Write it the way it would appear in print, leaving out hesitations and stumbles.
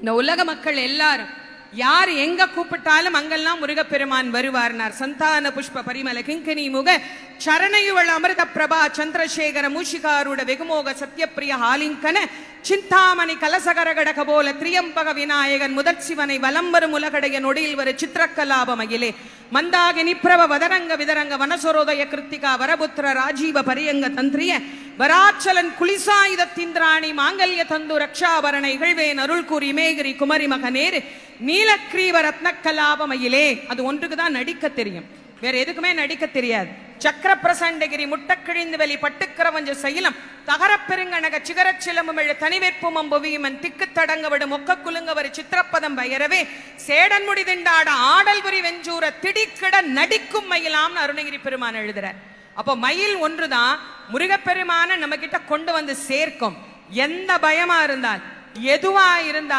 இந்த உலக மக்கள் எல்லாரும் யார் எங்க கூப்பிட்டாலும் அங்கெல்லாம் முருகப்பெருமான் வருவார்னார். சந்தான புஷ்ப பரிமல கிங்கனி முக சரணையுவள் அமிர்த பிரபா சந்திரசேகர மூஷிகாருட வெகுமோக சத்யப்பிரிய ஹாலிங்கன சிந்தாமணி கலசகரகடக போல திரியம்பக விநாயகன் முதற் சிவனை வலம்பரும் உலகடைய நொடியில் வரு சித்திரக்கலாப மகிலே மந்தாகி நிப்ரவ வதரங்க விதரங்க வனசரோதய கிருத்திகா வரபுத்திர ராஜீவ பரியங்க தந்திரிய வராச்சலன் குலிசாயுதத்திந்திராணி மாங்கல்ய தந்து ரக்ஷாபரண இகழ்வேன் அருள் கூறி மேகிரி குமரி மகனேரு நீலக்ரீவ ரத்னக்கலாப மயிலே. அது ஒன்றுக்குதான் நடிக்க தெரியும், வேற எதுக்குமே நடிக்க தெரியாது. சக்கர பிரசண்டகிரி முட்டக்கிழிந்து வெளி பட்டுக்கரவஞ்ச சைலம் தகர பெருங்கனக சிகரச் சிலமுமிழ் தனிவேற்பும் அம்புவியுமன் திக்கு தடங்க விடு மொக்க குலுங்கவர் சித்திரப்பதம் பயரவே சேடன் முடி திண்டாட ஆடல் புரி வெஞ்சூர திடிக்கிட நடிக்கும் மயிலாம்னு அருணகிரி பெருமான் எழுதுறார். அப்போ மயில் ஒன்றுதான் முருகப்பெருமான நம்ம கிட்ட கொண்டு வந்து சேர்க்கும். எந்த பயமா இருந்தால் எதுவா இருந்தால்